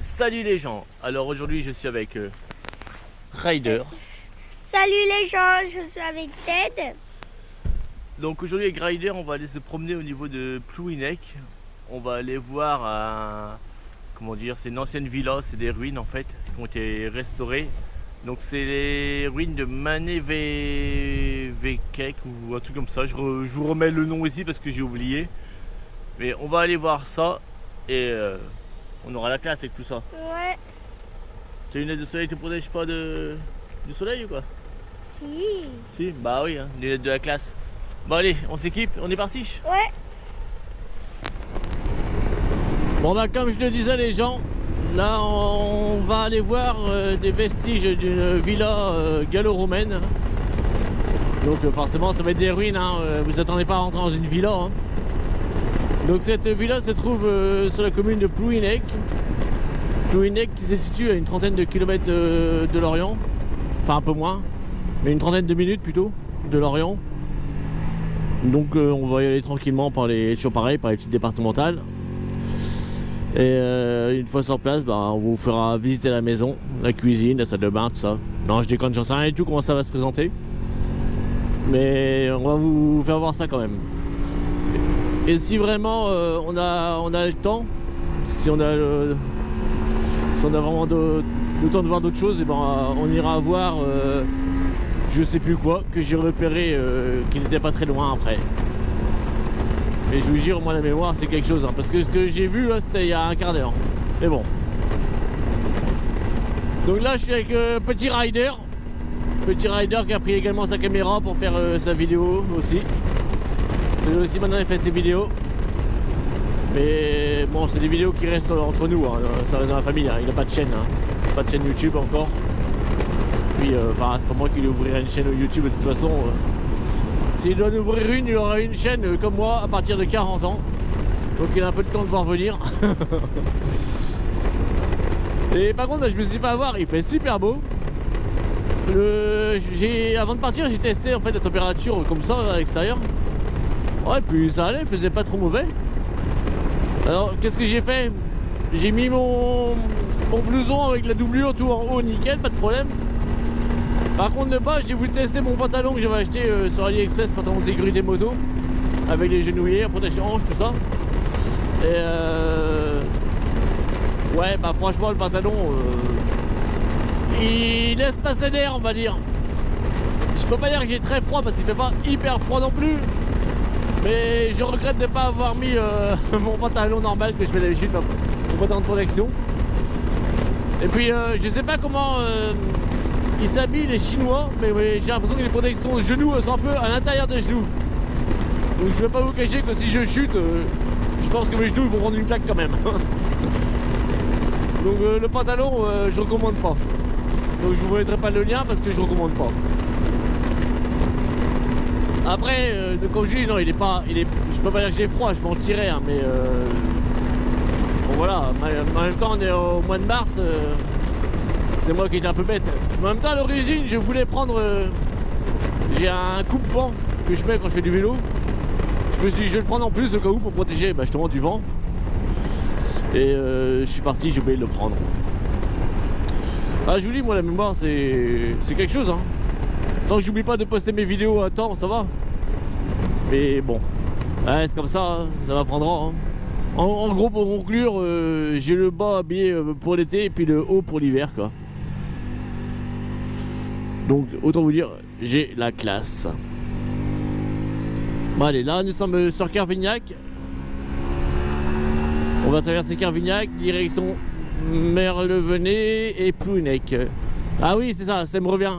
Salut les gens, alors aujourd'hui je suis avec Ryder. Salut les gens, je suis avec Ted. Donc aujourd'hui avec Ryder on va aller se promener au niveau de Plouhinec. On va aller voir comment dire, c'est une ancienne villa, c'est des ruines en fait qui ont été restaurées. Donc c'est les ruines de Mané-Vekek ou un truc comme ça, je vous remets le nom ici parce que j'ai oublié. Mais on va aller voir ça et on aura la classe avec tout ça. Ouais. Tes lunettes de soleil te protègent pas du soleil ou quoi? Si. Si, bah oui, hein, lunettes de la classe. Bon allez, on s'équipe, on est parti. Ouais. Bon bah comme je le disais les gens, là on va aller voir des vestiges d'une villa gallo-romaine. Donc forcément ça va être des ruines, hein, vous attendez pas à rentrer dans une villa. Hein. Donc cette villa se trouve sur la commune de Plouhinec. Plouhinec qui se situe à une trentaine de kilomètres de Lorient. Enfin un peu moins, mais une trentaine de minutes plutôt de Lorient. Donc on va y aller tranquillement par les, toujours pareil, par les petites départementales. Et une fois sur place, bah, on vous fera visiter la maison, la cuisine, la salle de bain, tout ça. Non je déconne, j'en sais rien du tout comment ça va se présenter. Mais on va vous faire voir ça quand même. Et si vraiment on a le temps, si on a vraiment le temps de voir d'autres choses, et ben on ira voir je sais plus quoi que j'ai repéré qui n'était pas très loin après. Mais je vous jure, moi la mémoire c'est quelque chose, hein, parce que ce que j'ai vu c'était il y a un quart d'heure. Mais bon. Donc là je suis avec Petit Ryder. Petit Ryder qui a pris également sa caméra pour faire sa vidéo aussi. C'est lui aussi maintenant il fait ses vidéos. Mais bon, c'est des vidéos qui restent entre nous, hein. Ça reste dans la famille, hein. Il n'a pas de chaîne, hein. Pas de chaîne YouTube encore. Puis enfin c'est pas moi qui lui ouvrirai une chaîne YouTube de toute façon. S'il doit nous ouvrir une, il aura une chaîne comme moi à partir de 40 ans. Donc il a un peu de temps de voir venir. Et par contre je me suis fait avoir, il fait super beau. Avant de partir j'ai testé en fait la température comme ça à l'extérieur. Ouais, puis ça allait, il faisait pas trop mauvais. Alors qu'est-ce que j'ai fait? J'ai mis mon blouson avec la doublure tout en haut, nickel, pas de problème. Par contre de bas, j'ai voulu tester mon pantalon que j'avais acheté sur AliExpress, pantalon des grues des motos, avec les genouillères, protège-hanches, tout ça. Et ouais, bah franchement le pantalon, il laisse passer d'air, on va dire. Je peux pas dire que j'ai très froid parce qu'il fait pas hyper froid non plus. Mais je regrette de ne pas avoir mis mon pantalon normal que je fais d'habitude, mon pantalon de protection. Et puis je sais pas comment ils s'habillent les Chinois, mais j'ai l'impression que les protections de genoux sont un peu à l'intérieur des genoux. Donc je vais pas vous cacher que si je chute, je pense que mes genoux vont prendre une claque quand même. Donc le pantalon, je recommande pas. Donc je vous mettrai pas le lien parce que je recommande pas. Après, comme je dis, non, je peux pas dire que j'ai froid, je m'en tirais, hein, mais bon voilà, en même temps on est au mois de mars, c'est moi qui étais un peu bête. Mais en même temps à l'origine je voulais prendre, j'ai un coupe-vent que je mets quand je fais du vélo. Je me suis dit je vais le prendre en plus au cas où pour protéger justement du vent. Et je suis parti, j'ai oublié de le prendre. Ah je vous dis, moi la mémoire c'est quelque chose, hein. Tant que j'oublie pas de poster mes vidéos à temps, ça va. Mais bon, ouais, c'est comme ça, hein, ça m'apprendra. Hein. En gros, pour conclure, j'ai le bas habillé pour l'été et puis le haut pour l'hiver, quoi. Donc, autant vous dire, j'ai la classe. Bon, allez, là, nous sommes sur Carvignac. On va traverser Carvignac, direction Merlevenez et Plouhinec. Ah oui, c'est ça me revient.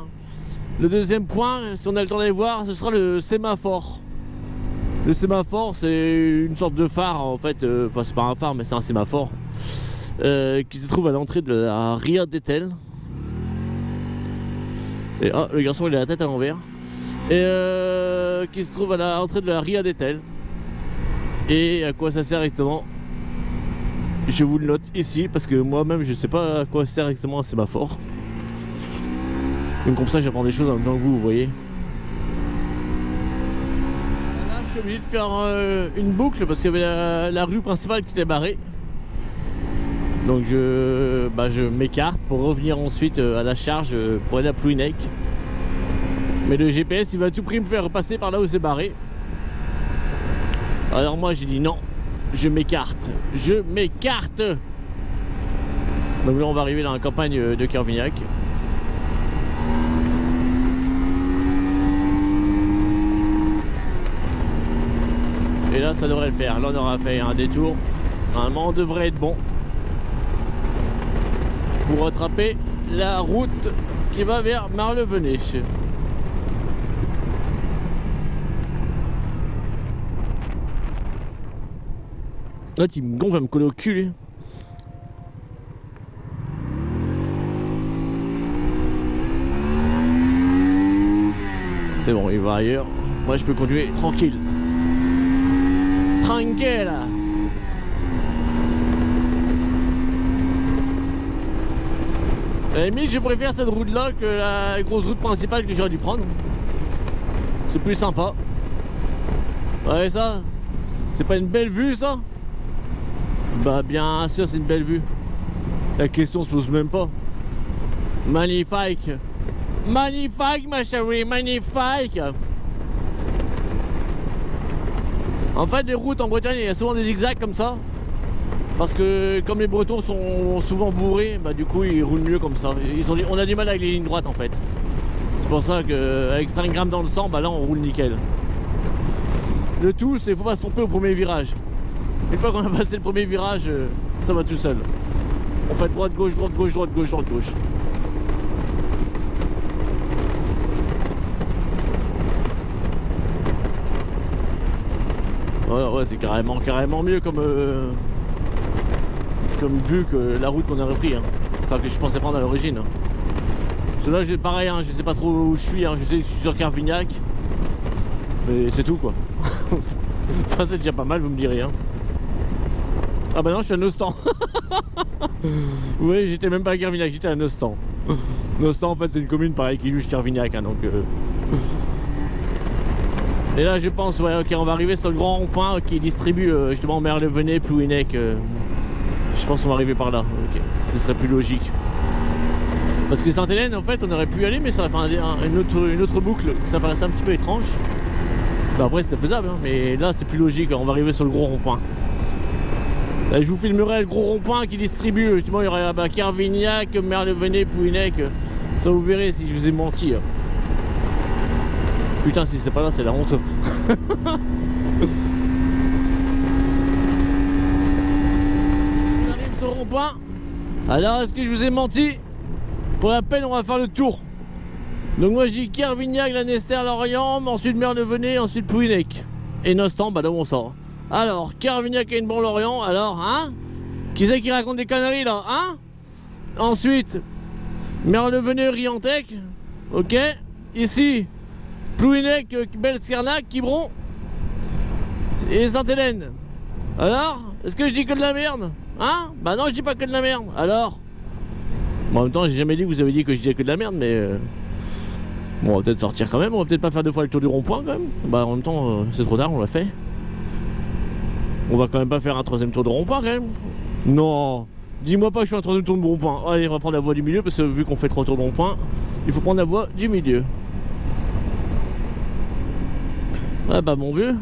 Le deuxième point, si on a le temps d'aller voir, ce sera le sémaphore. Le sémaphore, c'est une sorte de phare en fait, enfin c'est pas un phare mais c'est un sémaphore qui se trouve à l'entrée de la Ria d'Etel. Et oh, le garçon il a la tête à l'envers. Et qui se trouve à l'entrée de la Ria d'Etel. Et à quoi ça sert exactement? Je vous le note ici parce que moi-même je sais pas à quoi sert exactement un sémaphore. Donc comme ça j'apprends des choses en même temps que vous voyez. Là je suis obligé de faire une boucle parce qu'il y avait la rue principale qui était barrée. Donc je m'écarte pour revenir ensuite à la charge pour aller à Plouhinec. Mais le GPS il va à tout prix me faire repasser par là où c'est barré. Alors moi j'ai dit non, je m'écarte. Donc là on va arriver dans la campagne de Kervignac. Et là ça devrait le faire. Là on aura fait un détour. Normalement on devrait être bon pour rattraper la route qui va vers Marlevenez. Là il me gonfle à me coller au cul. Lui. C'est bon, il va ailleurs. Moi je peux conduire tranquille. Tranquille. À la limite, je préfère cette route là que la grosse route principale que j'aurais dû prendre. C'est plus sympa. Ouais, ça, c'est pas une belle vue ça? Bah bien sûr c'est une belle vue. La question se pose même pas. Magnifique. Magnifique ma chérie, magnifique. En fait les routes en Bretagne il y a souvent des zigzags comme ça. Parce que comme les Bretons sont souvent bourrés, bah du coup ils roulent mieux comme ça. On a du mal avec les lignes droites en fait. C'est pour ça qu'avec 5 grammes dans le sang, bah là on roule nickel. Le tout c'est faut pas se tromper au premier virage. Une fois qu'on a passé le premier virage, ça va tout seul. On fait droite, gauche, droite, gauche, droite, gauche, droite, gauche. Ouais, c'est carrément mieux comme vue que la route qu'on a repris. Hein. Enfin, que je pensais prendre à l'origine. Hein. Parce que là, pareil, hein, je sais pas trop où je suis. Hein. Je sais que je suis sur Kervignac. Mais c'est tout, quoi. Enfin, c'est déjà pas mal, vous me direz. Hein. Ah bah non, je suis à Nostan. Oui, j'étais même pas à Kervignac, j'étais à Nostan. Nostan, en fait, c'est une commune pareil qui juge Kervignac. Hein, donc, Et là, je pense, ouais, ok, on va arriver sur le grand rond-point qui distribue justement Marlevenez, Plouhinec. Je pense qu'on va arriver par là. Ok, ce serait plus logique. Parce que Sainte-Hélène, en fait, on aurait pu y aller, mais ça aurait fait une autre boucle. Ça paraissait un petit peu étrange. Bah, après, c'était faisable, hein, mais là, c'est plus logique. On va arriver sur le gros rond-point. Là, je vous filmerai le gros rond-point qui distribue. Justement, il y aurait Kervignac, Marlevenez, Plouhinec. Ça, vous verrez si je vous ai menti. Putain, si c'est pas là, c'est la honte. On arrive sur le rond-point. Alors, est-ce que je vous ai menti? Pour la peine, on va faire le tour. Donc moi, je dis Kervignac, Lanester, Lorient, ensuite Marlevenez, ensuite Plouhinec. Et Nostan, bah là où on sort. Alors, Kervignac et Lorient, alors, hein? Qui c'est qui raconte des conneries, là, hein? Ensuite, Marlevenez, Riantec. Ok. Ici, Plouhinec, Belskernac, Quiberon et Sainte-Hélène. Alors, est-ce que je dis que de la merde? Hein? Bah non, je dis pas que de la merde. Alors bon, en même temps, j'ai jamais dit que vous avez dit que je disais que de la merde, mais bon, on va peut-être sortir quand même. On va peut-être pas faire 2 fois le tour du rond-point quand même. Bah en même temps, c'est trop tard, on l'a fait. On va quand même pas faire un 3e tour de rond-point quand même. Non, dis-moi pas que je suis un 3e tour de rond-point. Allez, on va prendre la voie du milieu parce que vu qu'on fait 3 tours de rond-point, il faut prendre la voie du milieu. Ah bah mon vieux,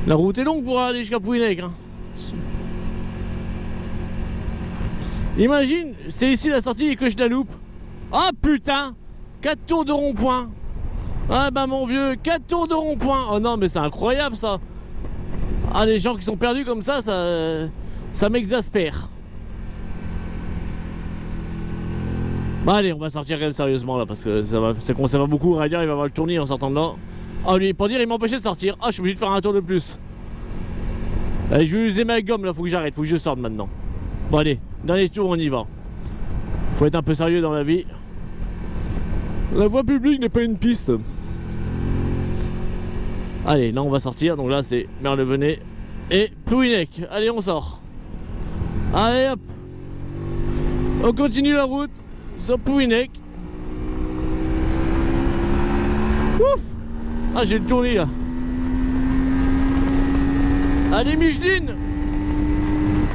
la route est longue pour aller jusqu'à Plouhinec. Hein. Imagine, c'est ici la sortie et que je la loupe. Ah putain, 4 tours de rond-point. Ah bah mon vieux, 4 tours de rond-point. Oh non mais c'est incroyable ça. Ah les gens qui sont perdus comme ça m'exaspère. Bah allez, on va sortir quand même sérieusement là parce que ça va beaucoup. Ryder il va avoir le tournis en sortant de là. Ah lui, pour dire, il m'empêchait de sortir. Ah, je suis obligé de faire un tour de plus. Allez, je vais user ma gomme là, faut que j'arrête, faut que je sorte maintenant. Bon allez, dernier tour, on y va. Faut être un peu sérieux dans la vie. La voie publique n'est pas une piste. Allez, là on va sortir, donc là c'est Marlevenez et Plouhinec. Allez, on sort. Allez hop. On continue la route sur Plouhinec. Ouf. Ah, j'ai le tournis là. Allez Micheline.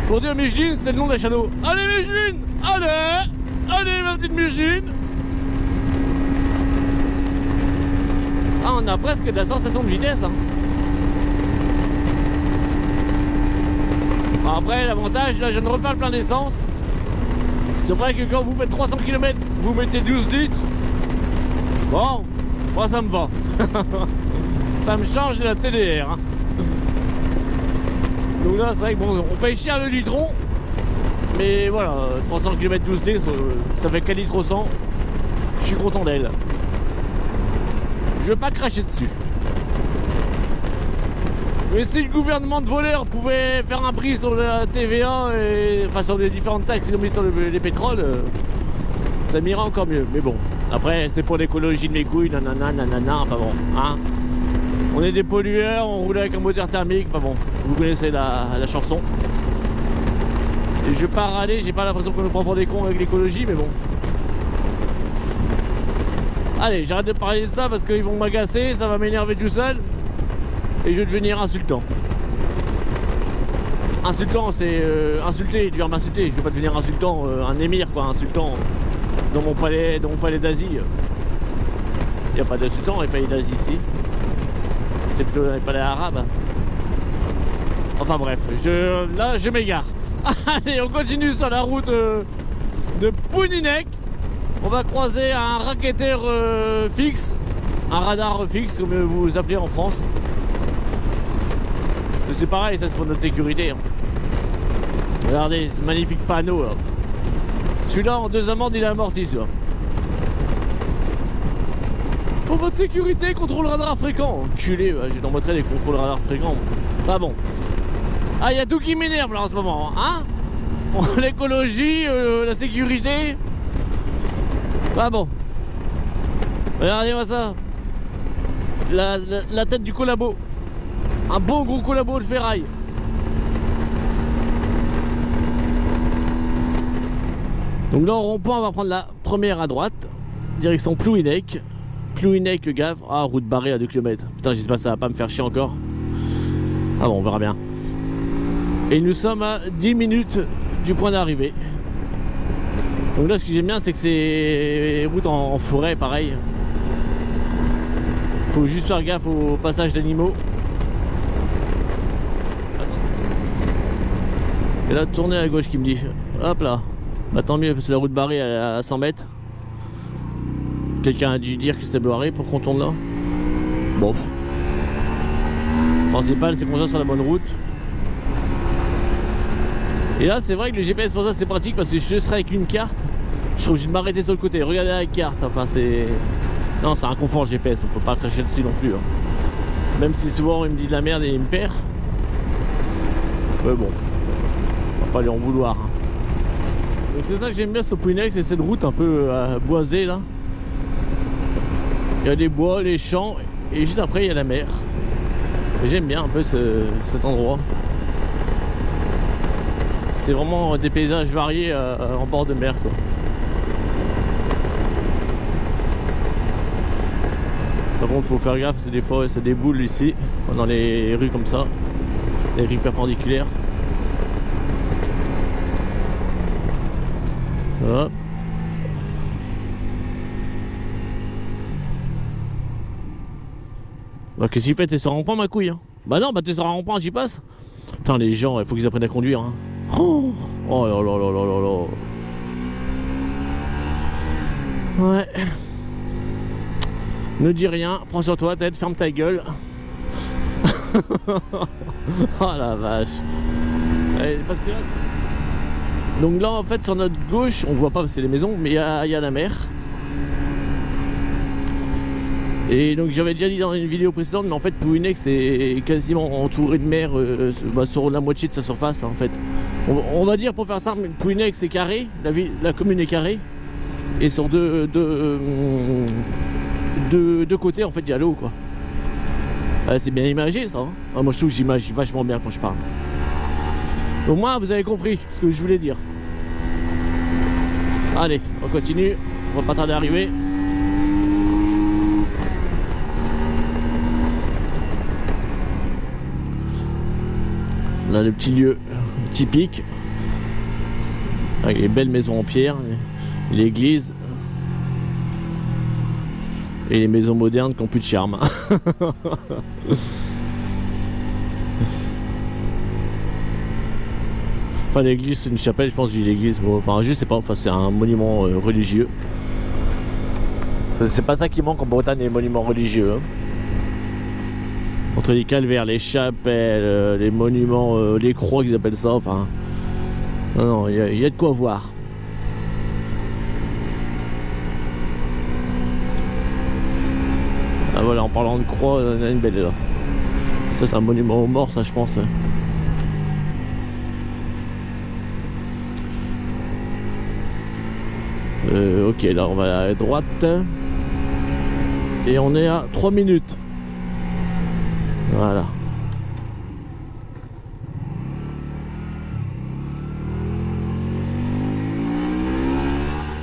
Pour dire Micheline, c'est le nom d'un château. Allez Micheline, allez, allez ma petite Micheline. Ah, on a presque de la sensation de vitesse, hein. Après, l'avantage, là, je viens de refaire le plein d'essence. C'est vrai que quand vous faites 300 km, vous mettez 12 litres. Bon, moi ça me va. Ça me change de la TDR, hein. Donc là, c'est vrai que bon, on paye cher le litron. Mais voilà, 300 km 12 litres, ça fait 4 litres au 100. Je suis content d'elle. Je veux pas cracher dessus. Mais si le gouvernement de voleurs pouvait faire un prix sur la TVA, enfin sur les différentes taxes qu'ils ont mis sur les pétroles, ça m'irait encore mieux. Mais bon, après c'est pour l'écologie de mes couilles, nanana, nanana, enfin bon, hein. On est des pollueurs, on roule avec un moteur thermique, enfin bon, vous connaissez la chanson. Et je vais pas râler, j'ai pas l'impression qu'on nous prend pour des cons avec l'écologie, mais bon. Allez, j'arrête de parler de ça parce qu'ils vont m'agacer, ça va m'énerver tout seul. Et je vais devenir insultant. Insultant, c'est insulter, tu vas m'insulter. Je vais pas devenir insultant, un émir quoi, insultant dans mon palais d'Asie. Il n'y a pas d'insultant, les pays d'Asie ici. C'est plutôt les palais arabes. Enfin bref, là je m'égare. Allez, on continue sur la route de Pouninec. On va croiser un racketteur fixe, un radar fixe comme vous appelez en France. C'est pareil, ça c'est pour notre sécurité, hein. Regardez, ce magnifique panneau là. Celui-là en 2 amendes il est amorti celui-là. Pour votre sécurité, contrôle radar fréquent. Enculé, ouais, j'ai montrer les contrôles radar fréquents. Pas bon. Ah, il y a tout qui m'énerve là en ce moment, hein. L'écologie, la sécurité. Pas bon. Regardez-moi ça. La tête du collabo. Un bon gros collabo de ferraille. Donc là au rond-point on va prendre la première à droite. Direction Plouhinec. Plouhinec Gave. Ah, route barrée à 2 km. Putain, j'espère que ça va pas me faire chier encore. Ah bon, on verra bien. Et nous sommes à 10 minutes du point d'arrivée. Donc là ce que j'aime bien c'est que c'est route en forêt pareil. Faut juste faire gaffe au passage d'animaux. Et là tourner à gauche qui me dit. Hop là. Bah tant mieux parce que la route barrée elle est à 100 mètres. Quelqu'un a dû dire que c'est barré pour qu'on tourne là. Bon. Le principal c'est qu'on soit sur la bonne route. Et là c'est vrai que le GPS pour ça c'est pratique parce que je serai avec une carte. Je suis obligé de m'arrêter sur le côté. Regardez la carte. Enfin c'est. Non c'est un confort le GPS, on peut pas cracher dessus non plus, hein. Même si souvent il me dit de la merde et il me perd. Ouais bon. On va pas lui en vouloir, hein. Donc c'est ça que j'aime bien sur Pouhinec, c'est cette route un peu boisée là. Il y a des bois, les champs et juste après il y a la mer. J'aime bien un peu cet endroit. C'est vraiment des paysages variés en bord de mer quoi. Par contre faut faire gaffe, c'est des fois c'est des boules ici, dans les rues comme ça, les rues perpendiculaires. Voilà. Bah qu'est-ce qu'il fait? T'es sur un rond-point ma couille, hein. Bah non, bah t'es sur un rond-point, j'y passe. Putain les gens, il faut qu'ils apprennent à conduire, hein. Oh là là là là là là. Ouais. Ne dis rien, prends sur toi tête, ferme ta gueule. Oh la vache. Allez, parce que là... Donc là en fait sur notre gauche, on voit pas parce que c'est les maisons, mais il y a la mer. Et donc j'avais déjà dit dans une vidéo précédente, mais en fait Pouhinec c'est quasiment entouré de mer sur la moitié de sa surface en fait. On va dire pour faire ça, Pouhinec c'est carré, la commune est carrée. Et sur deux côtés en fait il y a l'eau quoi. C'est bien imagé ça, hein. Ah, moi je trouve que j'imagine vachement bien quand je parle. Au moins vous avez compris ce que je voulais dire. Allez, on continue, on va pas tarder à arriver. Là le petit lieu typique. Avec les belles maisons en pierre, l'église et les maisons modernes qui n'ont plus de charme. Enfin, l'église, c'est une chapelle, je pense que j'ai l'église. Bon, enfin, je sais pas, enfin, c'est un monument religieux. C'est pas ça qui manque en Bretagne, les monuments religieux. Hein. Entre les calvaires, les chapelles, les monuments, les croix qu'ils appellent ça, enfin. Non, il y a de quoi voir. Ah voilà, en parlant de croix, il y en a une belle là. Ça, c'est un monument aux morts, ça, je pense. Ok, là on va à droite. Et on est à 3 minutes. Voilà.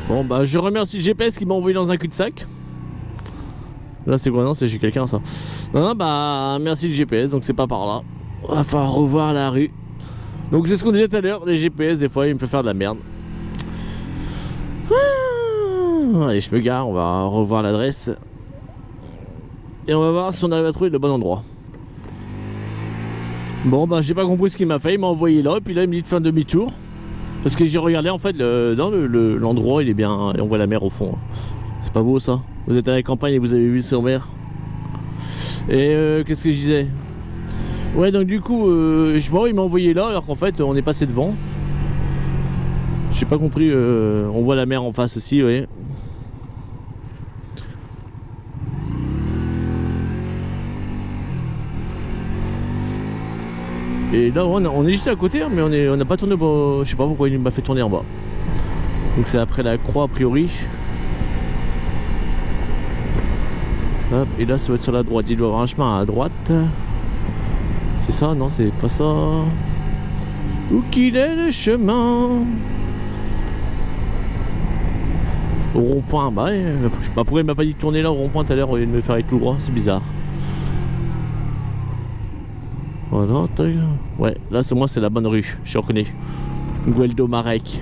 Bon bah je remercie le GPS qui m'a envoyé dans un cul-de-sac. Là c'est quoi? Non, c'est chez quelqu'un ça. Non bah merci le GPS, donc c'est pas par là. On va falloir revoir la rue. Donc c'est ce qu'on disait tout à l'heure, les GPS des fois il me fait faire de la merde. Allez, je me gare, on va revoir l'adresse. Et on va voir si on arrive à trouver le bon endroit. Bon bah j'ai pas compris ce qu'il m'a fait, il m'a envoyé là, et puis là il me dit de faire demi-tour. Parce que j'ai regardé en fait, l'endroit il est bien, on voit la mer au fond. C'est pas beau ça? Vous êtes à la campagne et vous avez vu sur mer. Et qu'est-ce que je disais? Ouais, donc du coup, bon, il m'a envoyé là alors qu'en fait on est passé devant. J'ai pas compris, on voit la mer en face aussi, vous voyez. Et là on est juste à côté, hein, mais on n'a pas tourné, je sais pas pourquoi il m'a fait tourner en bas. Donc c'est après la croix a priori. Hop, et là ça va être sur la droite, il doit y avoir un chemin à droite. C'est ça? Non, c'est pas ça. Où qu'il est le chemin? Au rond-point, bah ouais, je sais pas pourquoi il m'a pas dit de tourner là au rond-point tout à l'heure au lieu de me faire aller tout droit, c'est bizarre. Voilà, ouais, là c'est moi, c'est la bonne rue, je reconnais. Gueldo Marek.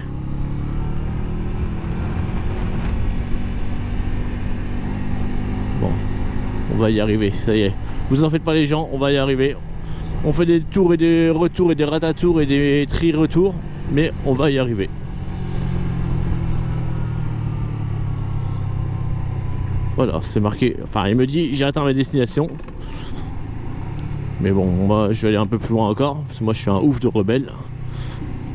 Bon, on va y arriver, ça y est. Vous en faites pas les gens, on va y arriver. On fait des tours et des retours et des ratatours et des tri-retours, mais on va y arriver. Voilà, c'est marqué, enfin il me dit j'ai atteint ma destination. Mais bon, moi je vais aller un peu plus loin encore, parce que moi je suis un ouf de rebelle.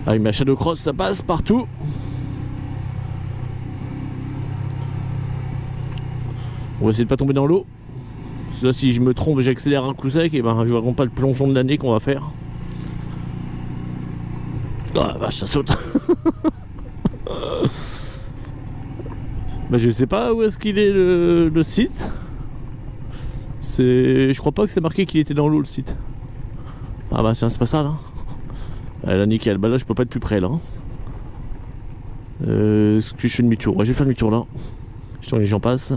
Avec ma Shadow Cross, ça passe partout. On va essayer de pas tomber dans l'eau. Parce que là, si je me trompe, j'accélère un coup sec, et ben je vois pas le plongeon de l'année qu'on va faire. Oh la vache, ça saute. Bah je sais pas où est-ce qu'il est le site. Je crois pas que c'est marqué qu'il était dans l'eau le site. Ah bah tiens, c'est pas ça là. Ah, là nickel, bah là je peux pas être plus près là. Est-ce que je fais demi-tour? Ouais, je vais faire demi-tour là. Je sens que les gens passent.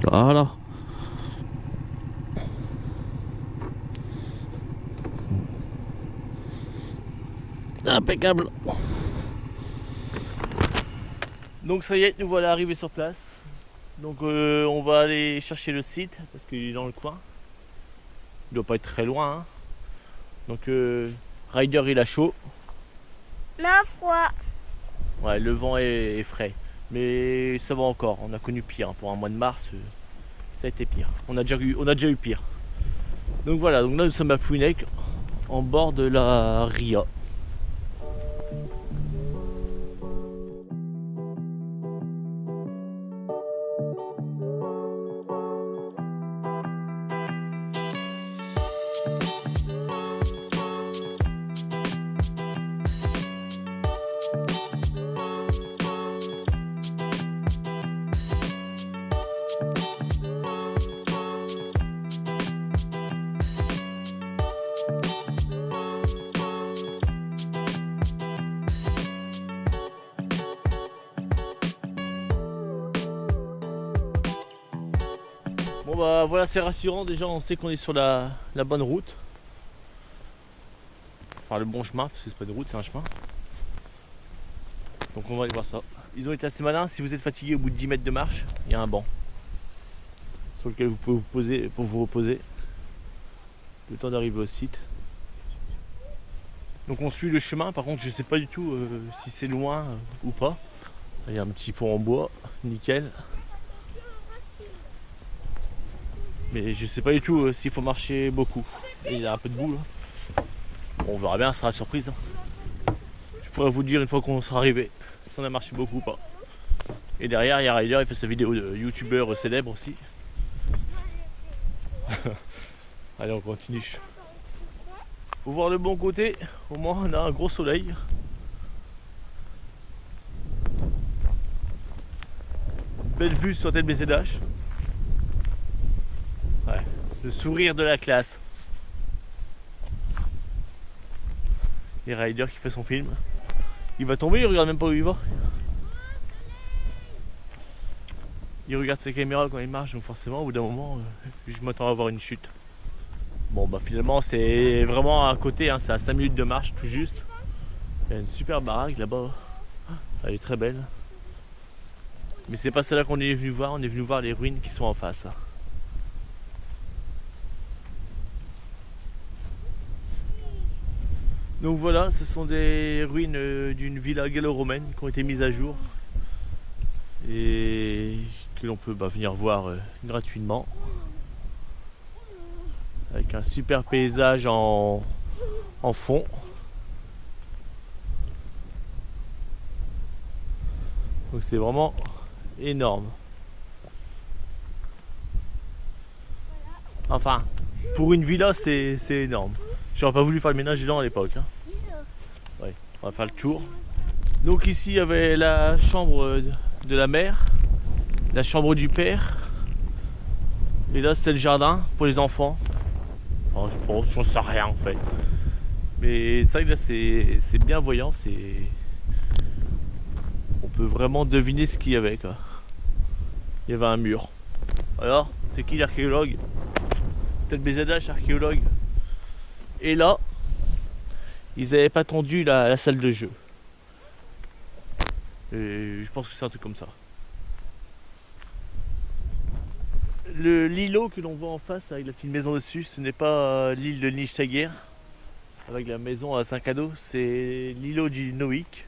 Voilà. Impeccable. Donc ça y est, nous voilà arrivés sur place. Donc on va aller chercher le site parce qu'il est dans le coin. Il doit pas être très loin. Hein. Donc Ryder il a chaud. Ma froid. Ouais, le vent est frais. Mais ça va encore, on a connu pire. Pour un mois de mars, ça a été pire. On a déjà eu pire. Donc voilà, donc là nous sommes à Plouhinec, en bord de la Ria. Bon bah voilà, c'est rassurant, déjà on sait qu'on est sur la bonne route. Enfin le bon chemin, parce que c'est pas une route, c'est un chemin. Donc on va aller voir ça. Ils ont été assez malins, si vous êtes fatigué au bout de 10 mètres de marche, il y a un banc sur lequel vous pouvez vous poser pour vous reposer le temps d'arriver au site. Donc on suit le chemin, par contre je sais pas du tout si c'est loin ou pas. Il y a un petit pont en bois, nickel. Mais je sais pas du tout s'il faut marcher beaucoup. Et il y a un peu de boue là. Bon, on verra bien, ce sera surprise. Je pourrais vous dire une fois qu'on sera arrivé si on a marché beaucoup ou pas. Et derrière il y a Ryder, il fait sa vidéo de youtubeur célèbre aussi. Allez, on continue. Faut voir le bon côté, au moins on a un gros soleil. Belle vue sur tête BZH. Ouais, le sourire de la classe. Et Ryder qui fait son film. Il va tomber, il regarde même pas où il va. Il regarde ses caméras quand il marche, donc forcément au bout d'un moment, je m'attends à avoir une chute. Bon bah finalement c'est vraiment à côté, hein, c'est à 5 minutes de marche tout juste. Il y a une super baraque là-bas. Elle est très belle. Mais c'est pas celle-là qu'on est venu voir, on est venu voir les ruines qui sont en face là. Donc voilà, ce sont des ruines d'une villa gallo-romaine qui ont été mises à jour et que l'on peut venir voir gratuitement, avec un super paysage en fond. Donc c'est vraiment énorme. Enfin, pour une villa c'est énorme. J'aurais pas voulu faire le ménage dedans à l'époque. Hein. Ouais, on va faire le tour. Donc ici il y avait la chambre de la mère, la chambre du père. Et là c'est le jardin pour les enfants. Enfin, je pense, j'en sais rien en fait. Mais c'est vrai que là c'est bien voyant, on peut vraiment deviner ce qu'il y avait quoi. Il y avait un mur. Alors, c'est qui l'archéologue? Peut-être BZH archéologue. Et là, ils n'avaient pas tendu la salle de jeu. Et je pense que c'est un truc comme ça. L'îlot que l'on voit en face avec la petite maison dessus, ce n'est pas l'île de Nijtagir avec la maison à 5 cadeaux, c'est l'îlot du Noik.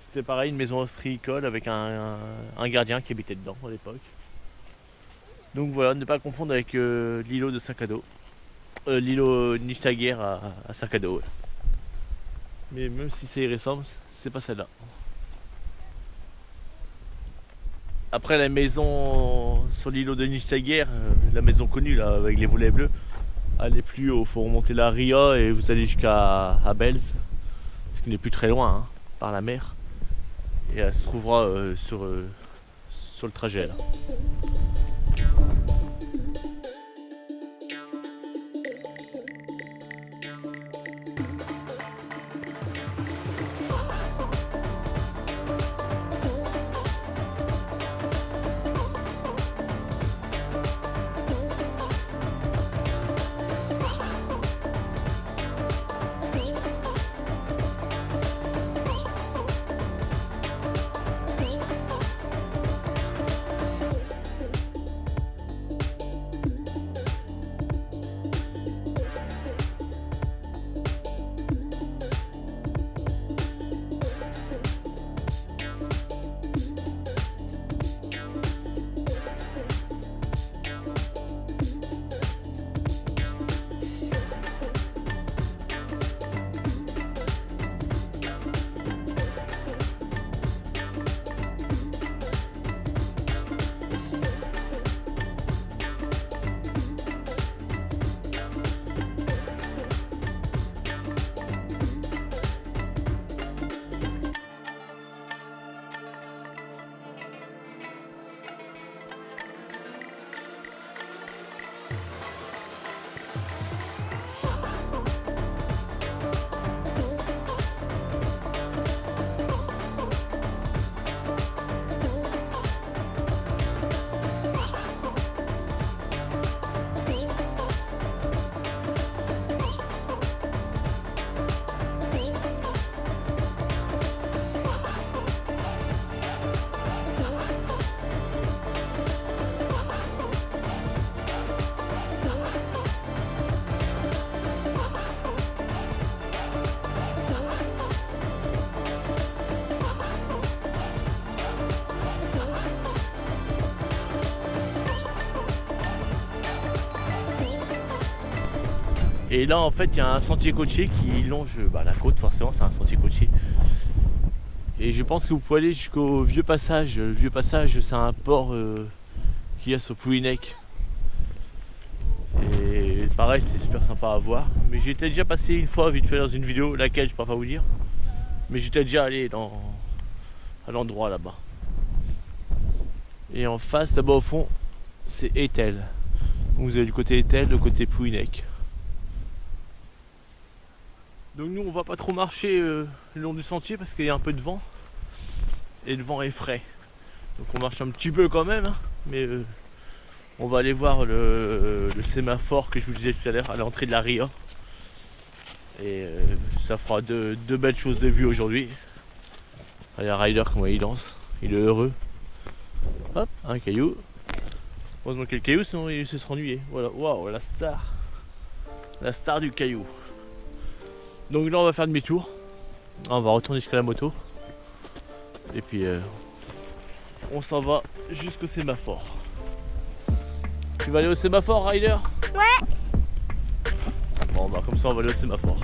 C'était pareil, une maison ostréicole avec un gardien qui habitait dedans à l'époque. Donc voilà, ne pas confondre avec l'îlot de 5 cadeaux. L'îlot Nijtagir à 5 cadeaux. Ouais. Mais même si ça y ressemble, c'est pas celle-là. Après la maison sur l'îlot de Nijtagir, la maison connue là avec les volets bleus, allez plus haut, faut remonter la Ria et vous allez jusqu'à Belz, ce qui n'est plus très loin hein, par la mer. Et elle se trouvera sur le trajet là. Et là en fait il y a un sentier côtier qui longe la côte, forcément c'est un sentier côtier. Et je pense que vous pouvez aller jusqu'au vieux passage. Le vieux passage c'est un port qu'il y a sur Pouillenec. Et pareil c'est super sympa à voir. Mais j'étais déjà passé une fois vite fait dans une vidéo, laquelle je ne pourrais pas vous dire. Mais j'étais déjà allé à l'endroit là-bas. Et en face là-bas au fond c'est Etel. Donc vous avez du côté Etel, le côté Pouillenec. Donc nous on va pas trop marcher le long du sentier parce qu'il y a un peu de vent. Et le vent est frais. Donc on marche un petit peu quand même, hein, mais on va aller voir le sémaphore que je vous disais tout à l'heure à l'entrée de la Ria. Et ça fera deux belles choses de vue aujourd'hui. Il y a Ryder comment il lance, il est heureux. Hop, un caillou. Heureusement qu'il y a le caillou, sinon il se serait ennuyé. Voilà, waouh, la star. La star du caillou. Donc là on va faire demi-tour. On va retourner jusqu'à la moto. Et puis on s'en va jusqu'au sémaphore. Tu vas aller au sémaphore, Ryder? Ouais. Bon bah comme ça on va aller au sémaphore.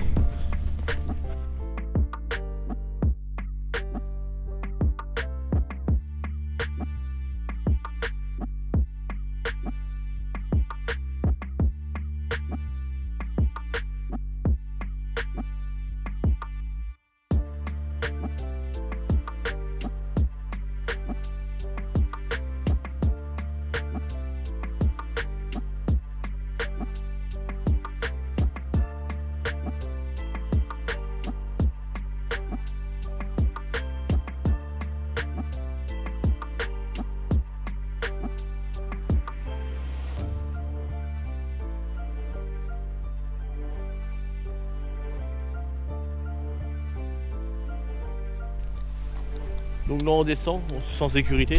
Donc là on descend, on se sent en sécurité.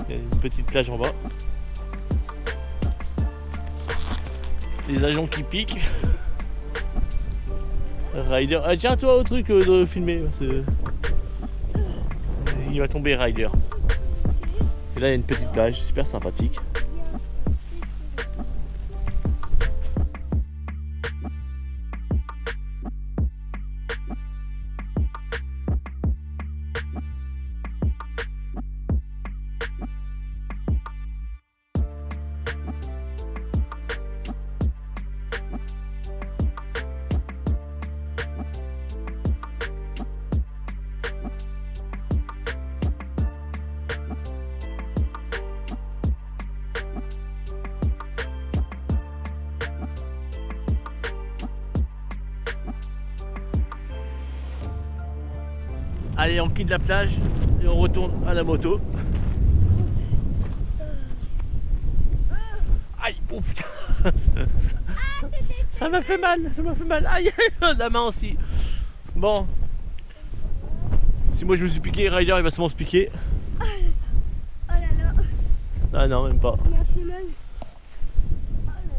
Il y a une petite plage en bas. Des agents qui piquent. Ryder. Ah tiens toi au truc de filmer. Il va tomber Ryder. Et là il y a une petite plage super sympathique. Allez, on quitte la plage et on retourne à la moto. Aïe, oh putain, ça m'a fait mal, ça m'a fait mal. Aïe, la main aussi. Bon, si moi je me suis piqué, Ryder il va sûrement se piquer. Oh là là. Ah non, même pas. Il a fait mal.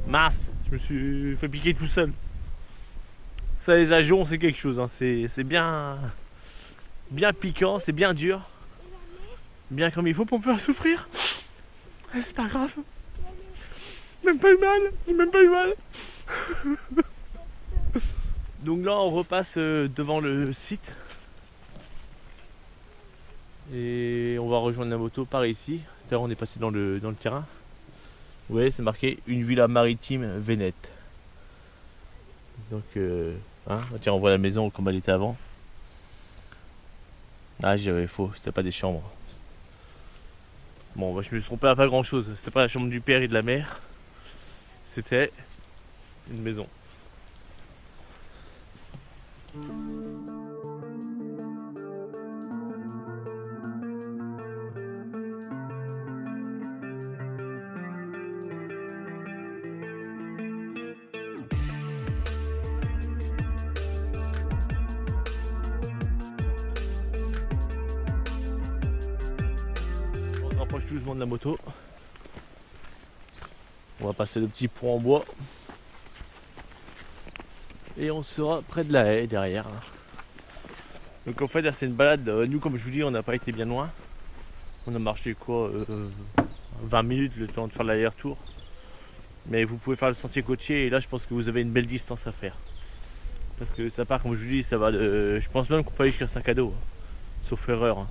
Mince, je me suis fait piquer tout seul. Ça, les agions, c'est quelque chose, hein. C'est bien piquant, c'est bien dur. Bien comme il faut pour pas souffrir. C'est pas grave. Même pas eu mal, j'ai même pas eu mal. Donc là on repasse devant le site. Et on va rejoindre la moto par ici. D'ailleurs on est passé dans le terrain. Vous voyez c'est marqué une villa maritime Vénète. Donc tiens on voit la maison comme elle était avant. Ah j'avais faux, c'était pas des chambres. Bon bah, je me suis trompé à pas grand chose. C'était pas la chambre du père et de la mère. C'était une maison. On se rapproche tout doucement de la moto. On va passer le petit pont en bois. Et on sera près de la haie derrière. Donc en fait là c'est une balade. Nous comme je vous dis on n'a pas été bien loin. On a marché quoi 20 minutes le temps de faire l'aller-retour. Mais vous pouvez faire le sentier côtier et là je pense que vous avez une belle distance à faire. Parce que ça part, comme je vous dis, ça va de... Je pense même qu'on peut aller jusqu'à Saint-Cado, hein, sauf erreur. Hein.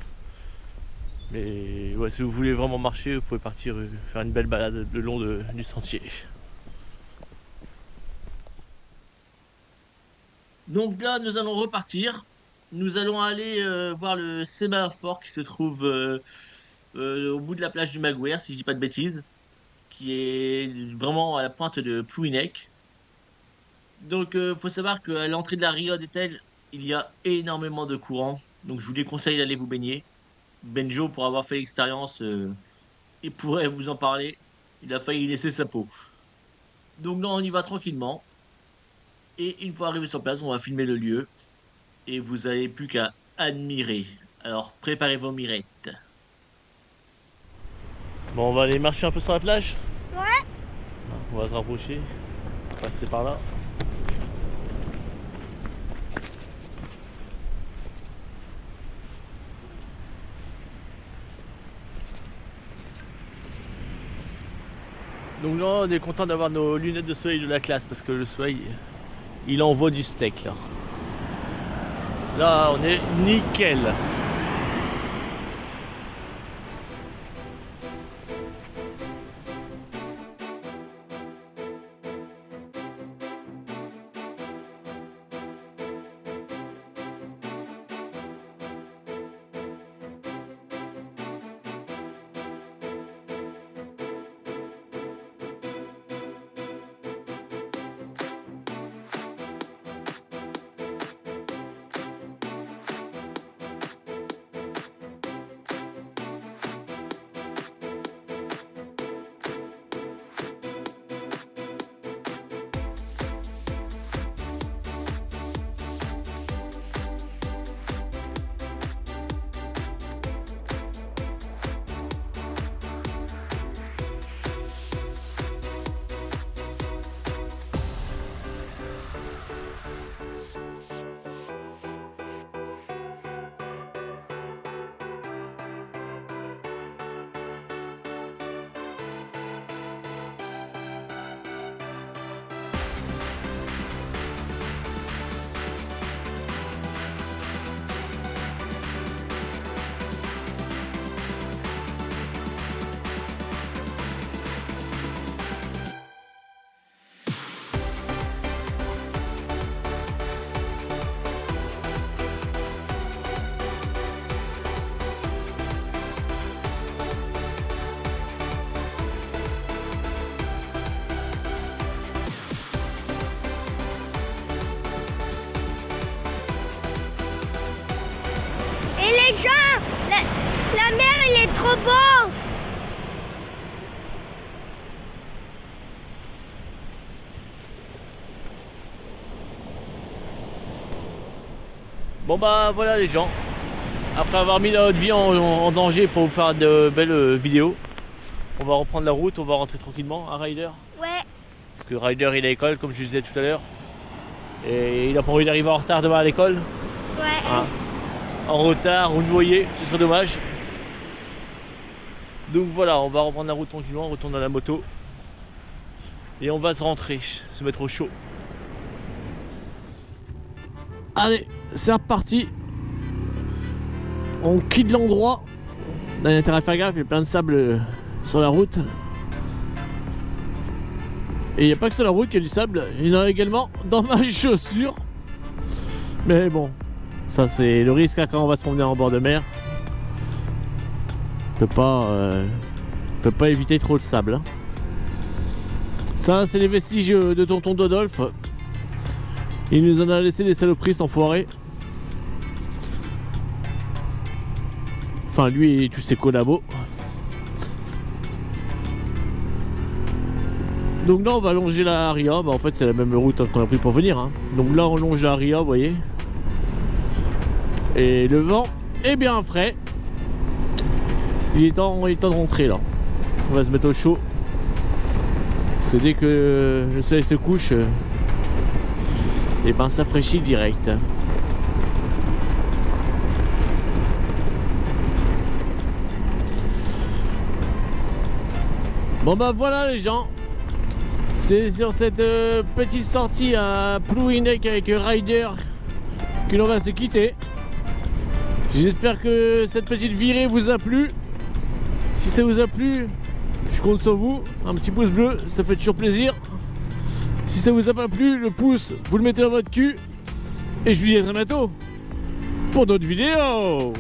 Mais ouais, si vous voulez vraiment marcher, vous pouvez partir faire une belle balade le long du sentier. Donc là, nous allons repartir. Nous allons aller voir le sémaphore qui se trouve au bout de la plage du Maguire, si je dis pas de bêtises, qui est vraiment à la pointe de Plouhinec. Donc, faut savoir qu'à l'entrée de la Ria d'Etel, il y a énormément de courants. Donc, je vous déconseille d'aller vous baigner. Benjo, pour avoir fait l'expérience, il pourrait vous en parler. Il a failli laisser sa peau. Donc, là, on y va tranquillement. Et une fois arrivé sur place, on va filmer le lieu. Et vous n'avez plus qu'à admirer. Alors, préparez vos mirettes. Bon, on va aller marcher un peu sur la plage. Ouais. On va se rapprocher. On va passer par là. Donc là, on est content d'avoir nos lunettes de soleil de la classe parce que le soleil, il envoie du steak là. Là, on est nickel. La mer, il est trop beau. Bon bah voilà les gens. Après avoir mis notre vie en danger pour vous faire de belles vidéos, on va reprendre la route, on va rentrer tranquillement à Ryder. Ouais. Parce que Ryder il est à l'école comme je disais tout à l'heure. Et il a pas envie d'arriver en retard demain à l'école. Ouais. Hein. En retard ou noyé, ce serait dommage. Donc voilà, on va reprendre la route tranquillement, on retourne à la moto. Et on va se rentrer, se mettre au chaud. Allez, c'est reparti. On quitte l'endroit. On a intérêt à faire gaffe, il y a plein de sable sur la route. Et il n'y a pas que sur la route qu'il y a du sable, il y en a également dans ma chaussure. Mais bon, ça c'est le risque hein, quand on va se promener en bord de mer. On peut pas éviter trop le sable. Hein. Ça c'est les vestiges de tonton Dodolphe. Il nous en a laissé des saloperies sans foirer. Enfin lui et tous ses collabos. Donc là on va longer la Ria, bah, en fait c'est la même route hein, qu'on a pris pour venir. Hein. Donc là on longe la Ria, vous voyez. Et le vent est bien frais. Il est temps de rentrer là. On va se mettre au chaud. Parce que dès que le soleil se couche, et ben ça fraîchit direct. Bon bah voilà les gens. C'est sur cette petite sortie à Plouhinec avec Ryder que l'on va se quitter. J'espère que cette petite virée vous a plu. Si ça vous a plu, je compte sur vous. Un petit pouce bleu, ça fait toujours plaisir. Si ça vous a pas plu, le pouce, vous le mettez dans votre cul. Et je vous dis à très bientôt pour d'autres vidéos.